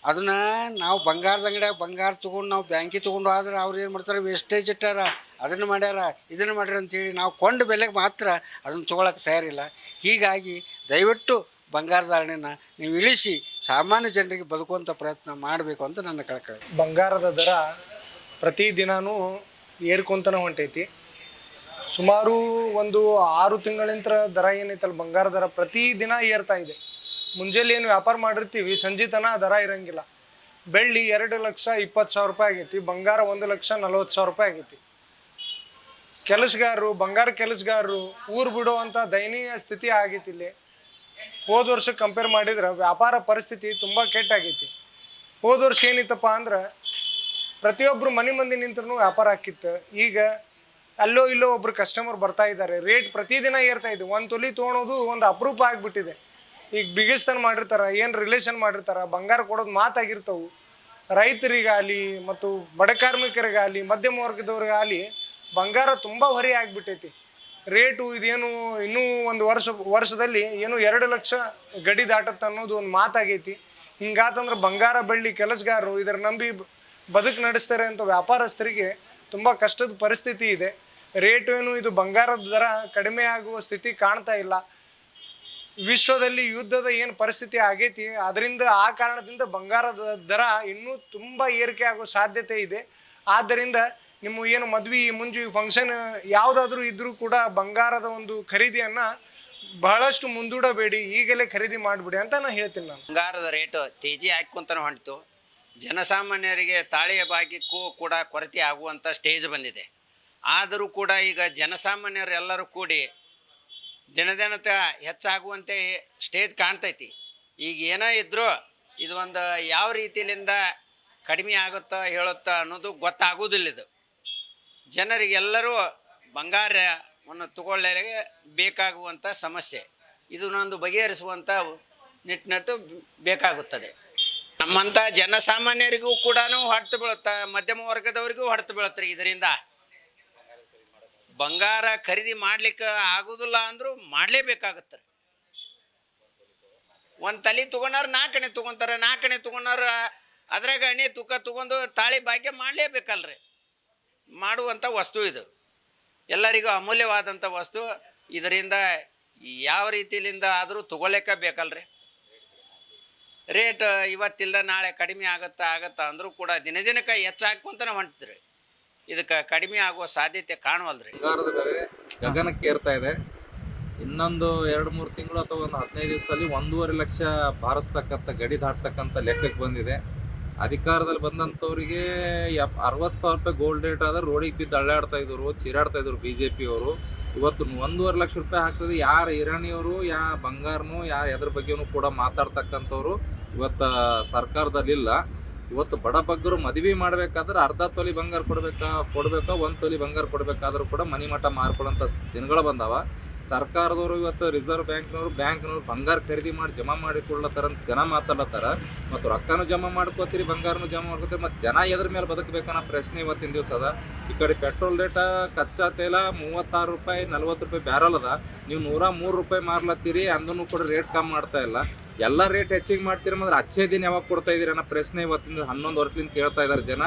ಅದನ್ನು ನಾವು ಬಂಗಾರದ ಅಂಗಡಿಯಾಗ ಬಂಗಾರ ತೊಗೊಂಡು ನಾವು ಬ್ಯಾಂಕಿಗೆ ತೊಗೊಂಡು ಆದ್ರೆ ಅವ್ರು ಏನು ಮಾಡ್ತಾರೆ, ವೇಸ್ಟೇಜ್ ಇಟ್ಟಾರ, ಅದನ್ನು ಮಾಡ್ಯಾರ ಇದನ್ನು ಮಾಡ್ಯಾರ ಅಂತೇಳಿ ನಾವು ಕೊಂಡ ಬೆಲೆಗೆ ಮಾತ್ರ ಅದನ್ನು ತೊಗೊಳಕ್ಕೆ ತಯಾರಿಲ್ಲ. ಹೀಗಾಗಿ ದಯವಿಟ್ಟು ಬಂಗಾರ ಧಾರಣೆನ ನೀವು ಇಳಿಸಿ ಸಾಮಾನ್ಯ ಜನರಿಗೆ ಬದುಕುವಂಥ ಪ್ರಯತ್ನ ಮಾಡಬೇಕು ಅಂತ ನನ್ನ ಕಳಕಳಿ. ಬಂಗಾರದ ದರ ಪ್ರತಿದಿನವೂ ಏರ್ಕೊಂತನೇ ಹೊಂಟೈತಿ. ಸುಮಾರು ಒಂದು 6 ತಿಂಗಳಿಂದ ದರ ಏನೈತಲ್ಲ ಬಂಗಾರ ದರ ಪ್ರತಿದಿನ ಏರ್ತಾ ಇದೆ. ಮುಂಜಾನೆ ಏನು ವ್ಯಾಪಾರ ಮಾಡಿರ್ತೀವಿ ಸಂಜೆ ತನಕ ದರ ಇರೋಂಗಿಲ್ಲ. ಬೆಳ್ಳಿ 2,20,000 ರೂಪಾಯಿ ಆಗೈತಿ, ಬಂಗಾರ 1,40,000 ರೂಪಾಯಿ ಆಗೈತಿ. ಕೆಲಸಗಾರರು ಬಂಗಾರ ಕೆಲಸಗಾರರು ಊರು ಬಿಡುವಂಥ ದಯನೀಯ ಸ್ಥಿತಿ ಆಗೈತಿ. ಇಲ್ಲಿ ಹೋದ ವರ್ಷ ಕಂಪೇರ್ ಮಾಡಿದ್ರೆ ವ್ಯಾಪಾರ ಪರಿಸ್ಥಿತಿ ತುಂಬ ಕೆಟ್ಟಾಗೈತಿ. ಹೋದ ವರ್ಷ ಏನಿತ್ತಪ್ಪ ಅಂದ್ರೆ ಪ್ರತಿಯೊಬ್ಬರು ಮನೆ ಮಂದಿ ನಿಂತರೂ ವ್ಯಾಪಾರ ಆಕಿತ್ತು. ಈಗ ಅಲ್ಲೋ ಇಲ್ಲೋ ಒಬ್ರು ಕಸ್ಟಮರ್ ಬರ್ತಾ ಇದ್ದಾರೆ. ರೇಟ್ ಪ್ರತಿದಿನ ಏರ್ತಾ ಇದೆ. 1 ತೊಲಿ ತೊಗೊಳೋದು ಒಂದು ಅಪರೂಪ ಆಗಿಬಿಟ್ಟಿದೆ. ಈಗ ಬಿಗಿಸ್ತಾನ ಮಾಡಿರ್ತಾರೆ, ಏನು ರಿಲೇಷನ್ ಮಾಡಿರ್ತಾರೆ, ಬಂಗಾರ ಕೊಡೋದು ಮಾತಾಗಿರ್ತವೆ. ರೈತರಿಗಾಗಲಿ ಮತ್ತು ಬಡ ಕಾರ್ಮಿಕರಿಗಾಗಲಿ ಮಧ್ಯಮ ವರ್ಗದವ್ರಿಗಾಗಲಿ ಬಂಗಾರ ತುಂಬ ಹೊರೆ ಆಗಿಬಿಟ್ಟೈತಿ. ರೇಟು ಇದೇನು ಇನ್ನೂ ಒಂದು ವರ್ಷದಲ್ಲಿ ಏನು 2 ಲಕ್ಷ ಗಡಿ ದಾಟತ್ತೆ ಅನ್ನೋದು ಒಂದು ಮಾತಾಗೈತಿ. ಹಿಂಗಾತಂದ್ರೆ ಬಂಗಾರ ಬೆಳ್ಳಿ ಕೆಲಸಗಾರರು ಇದರ ನಂಬಿ ಬದುಕು ನಡೆಸ್ತಾರೆ ಅಂತ ವ್ಯಾಪಾರಸ್ಥರಿಗೆ ತುಂಬ ಕಷ್ಟದ ಪರಿಸ್ಥಿತಿ ಇದೆ. ರೇಟು ಏನು ಇದು ಬಂಗಾರದ ದರ ಕಡಿಮೆ ಆಗುವ ಸ್ಥಿತಿ ಕಾಣ್ತಾ ಇಲ್ಲ. ವಿಶ್ವದಲ್ಲಿ ಯುದ್ಧದ ಏನು ಪರಿಸ್ಥಿತಿ ಆಗೈತಿ ಅದರಿಂದ ಆ ಕಾರಣದಿಂದ ಬಂಗಾರದ ದರ ಇನ್ನೂ ತುಂಬ ಏರಿಕೆ ಆಗೋ ಸಾಧ್ಯತೆ ಇದೆ. ಆದ್ದರಿಂದ ನಿಮ್ಮ ಏನು ಮದ್ವೆ ಮುಂಜಿ ಫಂಕ್ಷನ್ ಯಾವುದಾದ್ರೂ ಇದ್ರೂ ಕೂಡ ಬಂಗಾರದ ಒಂದು ಖರೀದಿಯನ್ನು ಬಹಳಷ್ಟು ಮುಂದೂಡಬೇಡಿ, ಈಗಲೇ ಖರೀದಿ ಮಾಡಿಬಿಡಿ ಅಂತ ನಾನು ಹೇಳ್ತೀನಿ. ನಾನು ಬಂಗಾರದ ರೇಟು ತೇಜಿ ಹಾಕ್ಕೊಂತಾನೆ ಹೊಂಟಿತು. ಜನಸಾಮಾನ್ಯರಿಗೆ ತಾಳಿಯ ಭಾಗ್ಯಕ್ಕೂ ಕೂಡ ಕೊರತೆ ಆಗುವಂಥ ಸ್ಟೇಜ್ ಬಂದಿದೆ. ಆದರೂ ಕೂಡ ಈಗ ಜನಸಾಮಾನ್ಯರೆಲ್ಲರೂ ಕೂಡಿ ದಿನದಿನತೆ ಹೆಚ್ಚಾಗುವಂತೆ ಸ್ಟೇಜ್ ಕಾಣ್ತೈತಿ. ಈಗ ಏನೋ ಇದ್ದರೂ ಇದು ಒಂದು ಯಾವ ರೀತಿಯಿಂದ ಕಡಿಮೆ ಆಗುತ್ತಾ ಹೇಳುತ್ತಾ ಅನ್ನೋದು ಗೊತ್ತಾಗೋದಿಲ್ಲ. ಇದು ಜನರಿಗೆಲ್ಲರೂ ಬಂಗಾರವನ್ನು ತಗೊಳ್ಳಲಿಕ್ಕೆ ಬೇಕಾಗುವಂಥ ಸಮಸ್ಯೆ. ಇದನ್ನೊಂದು ಬಗೆಹರಿಸುವಂಥ ನಿಟ್ಟಿನಟ್ಟು ಬೇಕಾಗುತ್ತದೆ. ನಮ್ಮಂಥ ಜನಸಾಮಾನ್ಯರಿಗೂ ಕೂಡ ಹೊಡೆತು ಬೀಳುತ್ತಾ, ಮಧ್ಯಮ ವರ್ಗದವರಿಗೂ ಹೊಡೆತು ಬೀಳುತ್ತೆ. ಇದರಿಂದ ಬಂಗಾರ ಖರೀದಿ ಮಾಡ್ಲಿಕ್ಕೆ ಆಗೋದಿಲ್ಲ ಅಂದರೂ ಮಾಡಲೇಬೇಕಾಗತ್ತೆ. 1 ತಲೆ ತೊಗೊಂಡಾರ 4 ಅಣೆ ತೊಗೊತಾರೆ, 4 ಅಣೆ ತೊಗೊಂಡಾರ ಅದ್ರಾಗ ಅಣೆ ತೂಕ ತೊಗೊಂಡು ತಾಳಿ ಭಾಗ್ಯ ಮಾಡಲೇಬೇಕಲ್ರಿ. ಮಾಡುವಂಥ ವಸ್ತು ಇದು, ಎಲ್ಲರಿಗೂ ಅಮೂಲ್ಯವಾದಂಥ ವಸ್ತು. ಇದರಿಂದ ಯಾವ ರೀತಿಯಿಂದ ಆದರೂ ತಗೊಳ್ಳೇಕ ಬೇಕಲ್ರಿ. ರೇಟ್ ಇವತ್ತಿಲ್ಲ ನಾಳೆ ಕಡಿಮೆ ಆಗತ್ತಾ ಅಂದರೂ ಕೂಡ ದಿನದಿನಕ್ಕೆ ಹೆಚ್ಚಾಗ್ಕೊಂತಾನೆ ಹೊಂಟಿದ್ರಿ. ಇದಕ್ಕೆ ಕಡಿಮೆ ಆಗುವ ಸಾಧ್ಯತೆ ಕಾಣುವಲ್ರಿ. ಬಂಗಾರದ ಬೆಲೆ ಗಗನಕ್ಕೆ ಏರ್ತಾ ಇದೆ. ಇನ್ನೊಂದು 2-3 ತಿಂಗಳು ಅಥವಾ ಒಂದು 15 ದಿವಸದಲ್ಲಿ 1.5 ಲಕ್ಷ ಬಾರಿಸ್ತಕ್ಕಂಥ ಗಡಿ ದಾಟ್ತಕ್ಕಂಥ ಲೆಕ್ಕಕ್ಕೆ ಬಂದಿದೆ. ಅಧಿಕಾರದಲ್ಲಿ ಬಂದಂಥವ್ರಿಗೆ 60,000 ರೂಪಾಯಿ ಗೋಲ್ಡ್ ರೇಟ್ ಆದ್ರೆ ರೋಡಿಗೆ ಬಿದ್ದು ಅಳ್ಳಾಡ್ತಾ ಇದ್ರು, ಚೀರಾಡ್ತಾ ಇದ್ರು BJP ಅವರು. ಇವತ್ತು 1.5 ಲಕ್ಷ ರೂಪಾಯಿ ಹಾಕ್ತದೆ. ಯಾರು ಇರಾನಿಯವರು ಬಂಗಾರನೂ ಎದ್ರ ಬಗ್ಗೆನೂ ಕೂಡ ಮಾತಾಡ್ತಕ್ಕಂಥವ್ರು ಇವತ್ತು ಸರ್ಕಾರದಲ್ಲಿಲ್ಲ. ಇವತ್ತು ಬಡ ಬಗ್ಗರು ಮದುವೆ ಮಾಡಬೇಕಾದ್ರೆ ಅರ್ಧ ತೊಲಿ ಬಂಗಾರ ಕೊಡಬೇಕಾ 1 ತೊಲಿ ಬಂಗಾರ ಕೊಡಬೇಕಾದ್ರೂ ಕೂಡ ಮನಿ ಮಠ ಮಾರ್ಕೊಳ್ಳೋಂಥ ದಿನಗಳು ಬಂದಾವ. ಸರ್ಕಾರದವರು ಇವತ್ತು ರಿಸರ್ವ್ ಬ್ಯಾಂಕ್ನವರು ಬಂಗಾರ ಖರೀದಿ ಮಾಡಿ ಜಮಾ ಮಾಡಿಕೊಳ್ಳತ್ತಾರ ಅಂತ ಜನ ಮಾತಾಡತ್ತಾರ. ಮತ್ತು ರೊಕ್ಕನೂ ಜಮಾ ಮಾಡ್ಕೋತೀರಿ, ಬಂಗಾರನೂ ಜಮಾ ಮಾಡ್ಕೋತೀರಿ, ಮತ್ತು ಜನ ಎದ್ರ ಮೇಲೆ ಬದುಕಬೇಕನ್ನೋ ಪ್ರಶ್ನೆ ಇವತ್ತಿನ ದಿವಸ ಅದ. ಈ ಕಡೆ ಪೆಟ್ರೋಲ್ ರೇಟ ಕಚ್ಚಾ ತೈಲ 36 ರೂಪಾಯಿ 40 ರೂಪಾಯಿ ಬ್ಯಾರಲ್ ಅದ. ನೀವು 103 ರೂಪಾಯಿ ಮಾರ್ಲತ್ತೀರಿ, ಅಂದೂ ಕೂಡ ರೇಟ್ ಕಮ್ಮಿ ಮಾಡ್ತಾ ಇಲ್ಲ. ಎಲ್ಲ ರೇಟ್ ಹೆಚ್ಚಿಗೆ ಮಾಡ್ತೀರಿ ಅಂದ್ರೆ ಅಚ್ಚೇ ದಿನ ಯಾವಾಗ ಕೊಡ್ತಾ ಇದೀರಿ ಅನ್ನೋ ಪ್ರಶ್ನೆ ಇವತ್ತಿನ 11 ವರ್ಷದಿಂದ ಕೇಳ್ತಾ ಇದ್ದಾರೆ ಜನ.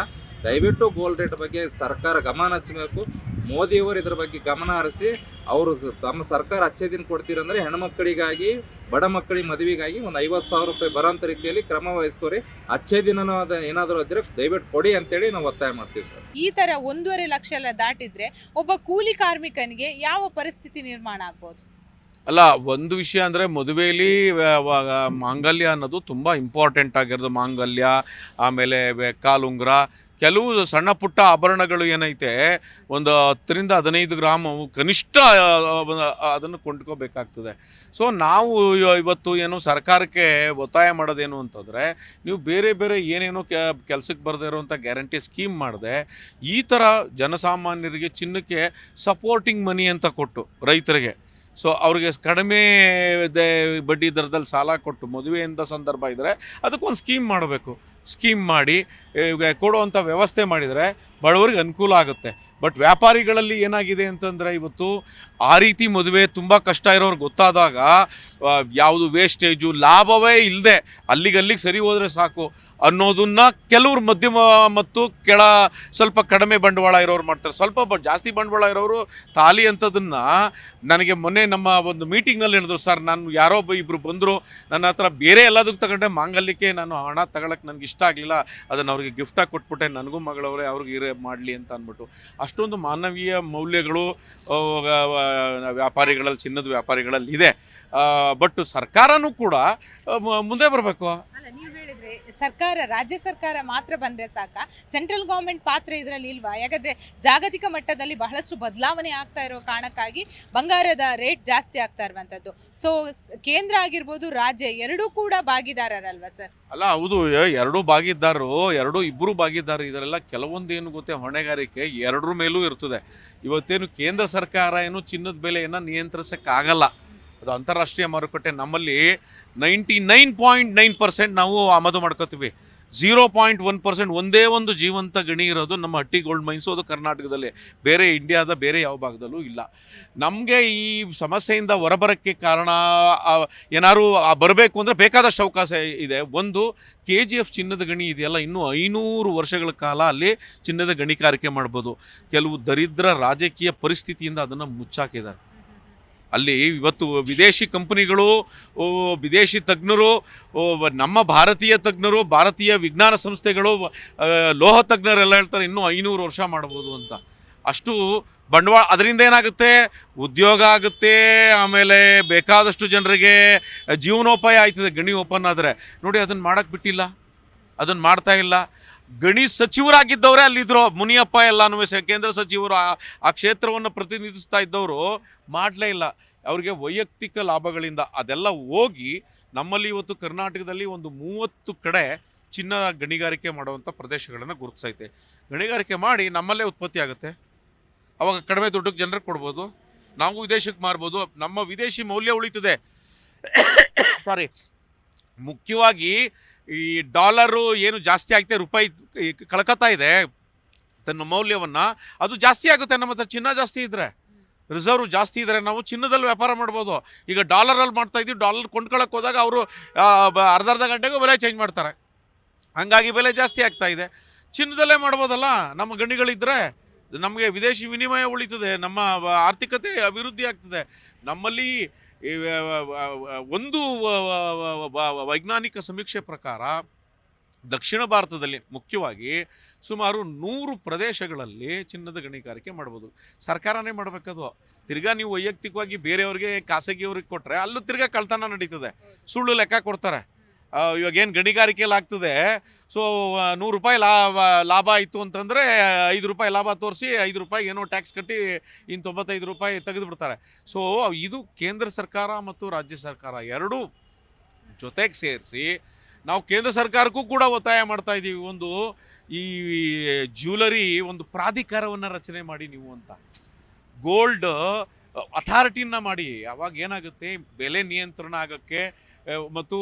ದಯವಿಟ್ಟು ಗೋಲ್ಡ್ ರೇಟ್ ಬಗ್ಗೆ ಸರ್ಕಾರ ಗಮನ ಹಚ್ಚಬೇಕು. ಮೋದಿಯವರು ಇದ್ರ ಬಗ್ಗೆ ಗಮನ ಹರಿಸಿ ಅವರು ತಮ್ಮ ಸರ್ಕಾರ ಅಚ್ಚೇ ದಿನ ಕೊಡ್ತೀರಂದ್ರೆ ಹೆಣ್ಮಕ್ಳಿಗಾಗಿ, ಬಡ ಮಕ್ಕಳಿಗೆ ಮದುವೆಗಾಗಿ ಒಂದು 50,000 ರೂಪಾಯಿ ಬರೋಂಥ ರೀತಿಯಲ್ಲಿ ಕ್ರಮ ವಹಿಸ್ಕೋರಿ. ಅಚ್ಚೇ ದಿನ ಏನಾದರೂ ಇದ್ರೆ ದಯವಿಟ್ಟು ಕೊಡಿ ಅಂತೇಳಿ ನಾವು ಒತ್ತಾಯ ಮಾಡ್ತೀವಿ ಸರ್. ಈ ತರ 1.5 ಲಕ್ಷ ಎಲ್ಲ ದಾಟಿದ್ರೆ ಒಬ್ಬ ಕೂಲಿ ಕಾರ್ಮಿಕನಿಗೆ ಯಾವ ಪರಿಸ್ಥಿತಿ ನಿರ್ಮಾಣ ಆಗ್ಬೋದು? ಅಲ್ಲ, ಒಂದು ವಿಷಯ ಅಂದರೆ ಮದುವೆಯಲ್ಲಿ ಮಾಂಗಲ್ಯ ಅನ್ನೋದು ತುಂಬ ಇಂಪಾರ್ಟೆಂಟ್ ಆಗಿರೋದು. ಮಾಂಗಲ್ಯ, ಆಮೇಲೆ ಕಾಲುಂಗುರ, ಕೆಲವು ಸಣ್ಣ ಪುಟ್ಟ ಆಭರಣಗಳು ಏನೈತೆ ಒಂದು 10ರಿಂದ 15 ಗ್ರಾಮ್ ಕನಿಷ್ಠ ಅದನ್ನು ಕೊಂಡ್ಕೋಬೇಕಾಗ್ತದೆ. ಸೊ ನಾವು ಇವತ್ತು ಏನು ಸರ್ಕಾರಕ್ಕೆ ಒತ್ತಾಯ ಮಾಡೋದೇನು ಅಂತಂದರೆ, ನೀವು ಬೇರೆ ಬೇರೆ ಏನೇನೋ ಕೆಲಸಕ್ಕೆ ಬರದೇ ಇರುವಂಥ ಗ್ಯಾರಂಟಿ ಸ್ಕೀಮ್ ಮಾಡಿದೆ ಈ ಥರ ಜನಸಾಮಾನ್ಯರಿಗೆ ಚಿನ್ನಕ್ಕೆ ಸಪೋರ್ಟಿಂಗ್ ಮನಿ ಅಂತ ಕೊಟ್ಟು ರೈತರಿಗೆ, ಸೊ ಅವ್ರಿಗೆ ಕಡಿಮೆ ಬಡ್ಡಿ ದರದಲ್ಲಿ ಸಾಲ ಕೊಟ್ಟು ಮದುವೆಯಿಂದ ಸಂದರ್ಭ ಇದ್ದರೆ ಅದಕ್ಕೊಂದು ಸ್ಕೀಮ್ ಮಾಡಬೇಕು. ಸ್ಕೀಮ್ ಮಾಡಿ ಕೊಡುವಂಥ ವ್ಯವಸ್ಥೆ ಮಾಡಿದರೆ ಬಡವರಿಗೆ ಅನುಕೂಲ ಆಗುತ್ತೆ. ಬಟ್ ವ್ಯಾಪಾರಿಗಳಲ್ಲಿ ಏನಾಗಿದೆ ಅಂತಂದರೆ, ಇವತ್ತು ಆ ರೀತಿ ಮದುವೆ ತುಂಬ ಕಷ್ಟ ಇರೋರು ಗೊತ್ತಾದಾಗ ಯಾವುದು ವೇಸ್ಟೇಜು, ಲಾಭವೇ ಇಲ್ಲದೆ ಅಲ್ಲಿಗೆ ಸರಿ ಹೋದರೆ ಸಾಕು ಅನ್ನೋದನ್ನು ಕೆಲವ್ರು ಮಧ್ಯಮ ಮತ್ತು ಸ್ವಲ್ಪ ಕಡಿಮೆ ಬಂಡವಾಳ ಇರೋರು ಮಾಡ್ತಾರೆ. ಸ್ವಲ್ಪ ಜಾಸ್ತಿ ಬಂಡವಾಳ ಇರೋರು ತಾಲಿ ಅಂಥದನ್ನು ನನಗೆ ಮೊನ್ನೆ ನಮ್ಮ ಒಂದು ಮೀಟಿಂಗ್ನಲ್ಲಿ ಹೇಳಿದ್ರು, ಸರ್ ನಾನು ಯಾರೋ ಇಬ್ಬರು ಬಂದರು, ನನ್ನ ಹತ್ರ ಬೇರೆ ಎಲ್ಲದಕ್ಕೆ ತಗೊಂಡೆ, ಮಾಂಗಲ್ಯಕ್ಕೆ ನಾನು ಹಣ ತಗೊಳಕ್ಕೆ ನನಗೆ ಇಷ್ಟ ಆಗಲಿಲ್ಲ, ಅದನ್ನು ಅವ್ರಿಗೆ ಗಿಫ್ಟಾಗಿ ಕೊಟ್ಬಿಟ್ಟೆ, ನನಗೂ ಮಗಳವರೇ ಅವ್ರಿಗೆ ಮಾಡಲಿ ಅಂತ ಅಂದ್ಬಿಟ್ಟು. ಅಷ್ಟೊಂದು ಮಾನವೀಯ ಮೌಲ್ಯಗಳು ವ್ಯಾಪಾರಿಗಳಲ್ಲಿ, ಚಿನ್ನದ ವ್ಯಾಪಾರಿಗಳಲ್ಲಿ ಇದೆ. ಬಟ್ ಸರ್ಕಾರನೂ ಕೂಡ ಮುಂದೆ ಬರಬೇಕು. ನೀವು ಹೇಳಿದ್ರೆ ಸರ್ಕಾರ, ರಾಜ್ಯ ಸರ್ಕಾರ ಮಾತ್ರ ಬಂದ್ರೆ ಸಾಕ, ಸೆಂಟ್ರಲ್ ಗೌರ್ಮೆಂಟ್ ಪಾತ್ರ ಇದರಲ್ಲಿ ಇಲ್ವಾ? ಯಾಕಂದ್ರೆ ಜಾಗತಿಕ ಮಟ್ಟದಲ್ಲಿ ಬಹಳಷ್ಟು ಬದಲಾವಣೆ ಆಗ್ತಾ ಇರೋ ಕಾರಣಕ್ಕಾಗಿ ಬಂಗಾರದ ರೇಟ್ ಜಾಸ್ತಿ ಆಗ್ತಾ ಇರುವಂತದ್ದು. ಸೊ ಕೇಂದ್ರ ಆಗಿರ್ಬೋದು, ರಾಜ್ಯ ಎರಡೂ ಕೂಡ ಭಾಗಿದಾರರಲ್ವಾ ಸರ್? ಅಲ್ಲ, ಹೌದು, ಇಬ್ಬರು ಭಾಗಿದಾರ. ಇದರೆಲ್ಲ ಕೆಲವೊಂದು ಏನು ಗೊತ್ತೇ, ಹೊಣೆಗಾರಿಕೆ ಎರಡರ ಮೇಲೂ ಇರ್ತದೆ. ಇವತ್ತೇನು ಕೇಂದ್ರ ಸರ್ಕಾರ ಏನು ಚಿನ್ನದ ಬೆಲೆಯನ್ನು ನಿಯಂತ್ರಿಸೋಕ್ಕಾಗಲ್ಲ, ಅದು ಅಂತಾರಾಷ್ಟ್ರೀಯ ಮಾರುಕಟ್ಟೆ. ನಮ್ಮಲ್ಲಿ 99.9% ನಾವು ಆಮದು ಮಾಡ್ಕೋತೀವಿ. 0.1% ಒಂದೇ ಒಂದು ಜೀವಂತ ಗಣಿ ಇರೋದು ನಮ್ಮ ಹಟ್ಟಿ ಗೋಲ್ಡ್ ಮೈನ್ಸು, ಅದು ಕರ್ನಾಟಕದಲ್ಲಿ, ಬೇರೆ ಇಂಡಿಯಾದ ಬೇರೆ ಯಾವ ಭಾಗದಲ್ಲೂ ಇಲ್ಲ. ನಮಗೆ ಈ ಸಮಸ್ಯೆಯಿಂದ ಹೊರಬರೋಕ್ಕೆ ಕಾರಣ ಏನಾದ್ರು ಬರಬೇಕು ಅಂದರೆ ಬೇಕಾದಷ್ಟು ಅವಕಾಶ ಇದೆ. ಒಂದು KGF ಚಿನ್ನದ ಗಣಿ ಇದೆಯಲ್ಲ, ಇನ್ನೂ 500 ವರ್ಷಗಳ ಕಾಲ ಅಲ್ಲಿ ಚಿನ್ನದ ಗಣಿಗಾರಿಕೆ ಮಾಡ್ಬೋದು. ಕೆಲವು ದರಿದ್ರ ರಾಜಕೀಯ ಪರಿಸ್ಥಿತಿಯಿಂದ ಅದನ್ನು ಮುಚ್ಚಾಕಿದ್ದಾರೆ. ಅಲ್ಲಿ ಇವತ್ತು ವಿದೇಶಿ ಕಂಪನಿಗಳು, ವಿದೇಶಿ ತಜ್ಞರು, ನಮ್ಮ ಭಾರತೀಯ ತಜ್ಞರು, ಭಾರತೀಯ ವಿಜ್ಞಾನ ಸಂಸ್ಥೆಗಳು, ಲೋಹ ತಜ್ಞರೆಲ್ಲ ಹೇಳ್ತಾರೆ ಇನ್ನೂ 500 ವರ್ಷ ಮಾಡ್ಬೋದು ಅಂತ. ಅಷ್ಟು ಬಂಡವಾಳ, ಅದರಿಂದ ಏನಾಗುತ್ತೆ, ಉದ್ಯೋಗ ಆಗುತ್ತೆ, ಆಮೇಲೆ ಬೇಕಾದಷ್ಟು ಜನರಿಗೆ ಜೀವನೋಪಾಯ ಆಯ್ತದೆ ಗಣಿ ಓಪನ್ ಆದರೆ. ನೋಡಿ, ಅದನ್ನು ಮಾಡೋಕ್ಕೆ ಬಿಟ್ಟಿಲ್ಲ, ಅದನ್ನು ಮಾಡ್ತಾ ಇಲ್ಲ. ಗಣಿ ಸಚಿವರಾಗಿದ್ದವರೇ ಅಲ್ಲಿದ್ದರು, ಮುನಿಯಪ್ಪ ಎಲ್ಲನೂ ಕೇಂದ್ರ ಸಚಿವರು, ಆ ಕ್ಷೇತ್ರವನ್ನು ಪ್ರತಿನಿಧಿಸ್ತಾ ಇದ್ದವರು ಮಾಡಲೇ ಇಲ್ಲ. ಅವ್ರಿಗೆ ವೈಯಕ್ತಿಕ ಲಾಭಗಳಿಂದ ಅದೆಲ್ಲ ಹೋಗಿ ನಮ್ಮಲ್ಲಿ ಇವತ್ತು ಕರ್ನಾಟಕದಲ್ಲಿ ಒಂದು 30 ಕಡೆ ಚಿನ್ನ ಗಣಿಗಾರಿಕೆ ಮಾಡುವಂಥ ಪ್ರದೇಶಗಳನ್ನು ಗುರುತಿಸೈತೆ. ಗಣಿಗಾರಿಕೆ ಮಾಡಿ ನಮ್ಮಲ್ಲೇ ಉತ್ಪತ್ತಿ ಆಗುತ್ತೆ, ಅವಾಗ ಕಡಿಮೆ ದುಡ್ಡಿಗೆ ಜನರಿಗೆ ಕೊಡ್ಬೋದು, ನಾವು ವಿದೇಶಕ್ಕೆ ಮಾರ್ಬೋದು, ನಮ್ಮ ವಿದೇಶಿ ಮೌಲ್ಯ ಉಳಿತದೆ. ಮುಖ್ಯವಾಗಿ ಈ ಡಾಲರು ಏನು ಜಾಸ್ತಿ ಆಗ್ತದೆ, ರೂಪಾಯಿ ಕಳ್ಕೊತಾ ಇದೆ ತನ್ನ ಮೌಲ್ಯವನ್ನು, ಅದು ಜಾಸ್ತಿ ಆಗುತ್ತೆ. ನಮ್ಮ ಹತ್ರ ಚಿನ್ನ ಜಾಸ್ತಿ ಇದ್ದರೆ, ರಿಸರ್ವ್ ಜಾಸ್ತಿ ಇದ್ದರೆ ನಾವು ಚಿನ್ನದಲ್ಲಿ ವ್ಯಾಪಾರ ಮಾಡ್ಬೋದು. ಈಗ ಡಾಲರಲ್ಲಿ ಮಾಡ್ತಾಯಿದ್ದೀವಿ, ಡಾಲರ್ ಕೊಂಡ್ಕೊಳ್ಳೋಕೆ ಹೋದಾಗ ಅವರು ಅರ್ಧ ಗಂಟೆಗೂ ಬೆಲೆ ಚೇಂಜ್ ಮಾಡ್ತಾರೆ, ಹಾಗಾಗಿ ಬೆಲೆ ಜಾಸ್ತಿ ಆಗ್ತಾ ಇದೆ. ಚಿನ್ನದಲ್ಲೇ ಮಾಡ್ಬೋದಲ್ಲ, ನಮ್ಮ ಗಣಿಗಳಿದ್ದರೆ ನಮಗೆ ವಿದೇಶಿ ವಿನಿಮಯ ಉಳಿತದೆ, ನಮ್ಮ ಆರ್ಥಿಕತೆ ಅಭಿವೃದ್ಧಿ ಆಗ್ತದೆ. ನಮ್ಮಲ್ಲಿ ಒಂದು ವೈಜ್ಞಾನಿಕ ಸಮೀಕ್ಷೆ ಪ್ರಕಾರ ದಕ್ಷಿಣ ಭಾರತದಲ್ಲಿ ಮುಖ್ಯವಾಗಿ ಸುಮಾರು 100 ಪ್ರದೇಶಗಳಲ್ಲಿ ಚಿನ್ನದ ಗಣಿಗಾರಿಕೆ ಮಾಡ್ಬೋದು. ಸರ್ಕಾರನೇ ಮಾಡಬೇಕದು. ತಿರ್ಗಾ ನೀವು ವೈಯಕ್ತಿಕವಾಗಿ ಬೇರೆಯವ್ರಿಗೆ, ಖಾಸಗಿಯವ್ರಿಗೆ ಕೊಟ್ಟರೆ ಅಲ್ಲೂ ತಿರ್ಗಾ ಕಳ್ತನ ನಡೀತದೆ, ಸುಳ್ಳು ಲೆಕ್ಕ ಕೊಡ್ತಾರೆ. ಇವಾಗೇನು ಗಣಿಗಾರಿಕೆಯಲ್ಲಿ ಆಗ್ತದೆ, ಸೊ 100 ರೂಪಾಯಿ ಲಾಭ ಆಯಿತು ಅಂತಂದರೆ 5 ರೂಪಾಯಿ ಲಾಭ ತೋರಿಸಿ 5 ರೂಪಾಯಿ ಏನೋ ಟ್ಯಾಕ್ಸ್ ಕಟ್ಟಿ ಇನ್ನು 95 ರೂಪಾಯಿ ತೆಗೆದುಬಿಡ್ತಾರೆ. ಸೊ ಇದು ಕೇಂದ್ರ ಸರ್ಕಾರ ಮತ್ತು ರಾಜ್ಯ ಸರ್ಕಾರ ಎರಡೂ ಜೊತೆಗೆ ಸೇರಿಸಿ ನಾವು ಕೇಂದ್ರ ಸರ್ಕಾರಕ್ಕೂ ಕೂಡ ಒತ್ತಾಯ ಮಾಡ್ತಾ ಇದ್ದೀವಿ, ಒಂದು ಈ ಜ್ಯುವೆಲರಿ ಒಂದು ಪ್ರಾಧಿಕಾರವನ್ನು ರಚನೆ ಮಾಡಿ ನೀವು ಅಂತ. ಗೋಲ್ಡ್ ಅಥಾರಿಟಿನ ಮಾಡಿ. ಅವಾಗ ಏನಾಗುತ್ತೆ, ಬೆಲೆ ನಿಯಂತ್ರಣ ಆಗೋಕ್ಕೆ ಮತ್ತು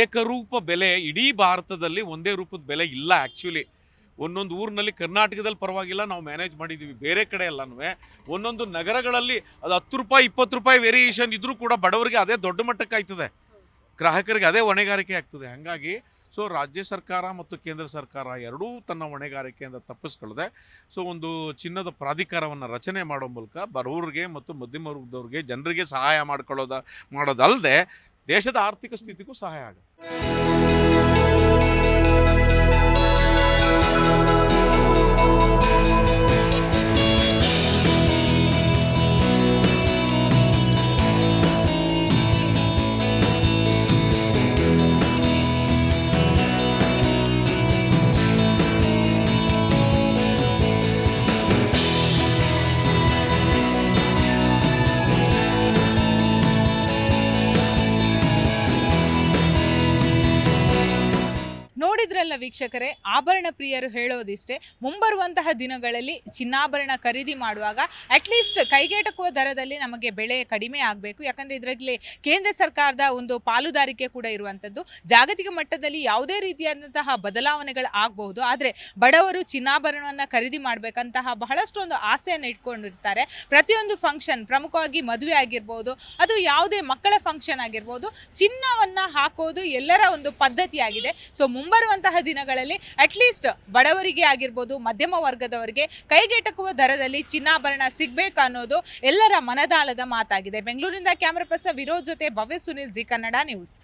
ಏಕರೂಪ ಬೆಲೆ ಇಡೀ ಭಾರತದಲ್ಲಿ ಒಂದೇ ರೂಪದ ಬೆಲೆ ಇಲ್ಲ. ಆ್ಯಕ್ಚುಲಿ ಒಂದೊಂದು ಊರಿನಲ್ಲಿ ಕರ್ನಾಟಕದಲ್ಲಿ ಪರವಾಗಿಲ್ಲ, ನಾವು ಮ್ಯಾನೇಜ್ ಮಾಡಿದ್ದೀವಿ. ಬೇರೆ ಕಡೆ ಎಲ್ಲನೂ ಒಂದೊಂದು ನಗರಗಳಲ್ಲಿ ಅದು 10 ರೂಪಾಯಿ 20 ರೂಪಾಯಿ ವೇರಿಯೇಷನ್ ಇದ್ದರೂ ಕೂಡ ಬಡವರಿಗೆ ಅದೇ ದೊಡ್ಡ ಮಟ್ಟಕ್ಕೆ ಆಯ್ತದೆ, ಗ್ರಾಹಕರಿಗೆ ಅದೇ ಹೊಣೆಗಾರಿಕೆ ಆಗ್ತದೆ. ಹಾಗಾಗಿ ಸೊ ರಾಜ್ಯ ಸರ್ಕಾರ ಮತ್ತು ಕೇಂದ್ರ ಸರ್ಕಾರ ಎರಡೂ ತನ್ನ ಹೊಣೆಗಾರಿಕೆಯಿಂದ ತಪ್ಪಿಸ್ಕೊಳ್ಳದೆ ಒಂದು ಚಿನ್ನದ ಪ್ರಾಧಿಕಾರವನ್ನು ರಚನೆ ಮಾಡೋ ಮೂಲಕ ಬಡವರಿಗೆ ಮತ್ತು ಮಧ್ಯಮ ವರ್ಗದವ್ರಿಗೆ, ಜನರಿಗೆ ಸಹಾಯ ಮಾಡೋದಲ್ಲದೆ ದೇಶದ ಆರ್ಥಿಕ ಸ್ಥಿತಿಗೂ ಸಹಾಯ ಆಗುತ್ತೆ. ನೋಡಿದ್ರಲ್ಲ ವೀಕ್ಷಕರೇ, ಆಭರಣ ಪ್ರಿಯರು ಹೇಳೋದಿಷ್ಟೇ, ಮುಂಬರುವಂತಹ ದಿನಗಳಲ್ಲಿ ಚಿನ್ನಾಭರಣ ಖರೀದಿ ಮಾಡುವಾಗ ಅಟ್ಲೀಸ್ಟ್ ಕೈಗೆಟಕುವ ದರದಲ್ಲಿ ನಮಗೆ ಬೆಲೆ ಕಡಿಮೆ ಆಗಬೇಕು. ಯಾಕಂದರೆ ಇದರಲ್ಲಿ ಕೇಂದ್ರ ಸರ್ಕಾರದ ಒಂದು ಪಾಲುದಾರಿಕೆ ಕೂಡ ಇರುವಂಥದ್ದು. ಜಾಗತಿಕ ಮಟ್ಟದಲ್ಲಿ ಯಾವುದೇ ರೀತಿಯಾದಂತಹ ಬದಲಾವಣೆಗಳು ಆಗಬಹುದು, ಆದರೆ ಬಡವರು ಚಿನ್ನಾಭರಣವನ್ನು ಖರೀದಿ ಮಾಡಬೇಕಂತಹ ಬಹಳಷ್ಟೊಂದು ಆಸೆಯನ್ನು ಇಟ್ಕೊಂಡಿರ್ತಾರೆ. ಪ್ರತಿಯೊಂದು ಫಂಕ್ಷನ್, ಪ್ರಮುಖವಾಗಿ ಮದುವೆ ಆಗಿರ್ಬೋದು, ಅದು ಯಾವುದೇ ಮಕ್ಕಳ ಫಂಕ್ಷನ್ ಆಗಿರ್ಬೋದು, ಚಿನ್ನವನ್ನು ಹಾಕೋದು ಎಲ್ಲರ ಒಂದು ಪದ್ಧತಿಯಾಗಿದೆ. ಸೊ ಮುಂಬರುವಂತಹ ದಿನಗಳಲ್ಲಿ ಅಟ್ಲೀಸ್ಟ್ ಬಡವರಿಗೆ ಆಗಿರ್ಬೋದು, ಮಧ್ಯಮ ವರ್ಗದವರಿಗೆ ಕೈಗೆಟಕುವ ದರದಲ್ಲಿ ಚಿನ್ನಾಭರಣ ಸಿಗಬೇಕು ಅನ್ನೋದು ಎಲ್ಲರ ಮನದಾಳದ ಮಾತಾಗಿದೆ. ಬೆಂಗಳೂರಿನಿಂದ ಕ್ಯಾಮರಾ ಪರ್ಸನ್ ವಿರೋಧ್ ಜೊತೆ ಭವ್ಯ ಸುನಿಲ್, ಜಿ ಕನ್ನಡ ನ್ಯೂಸ್.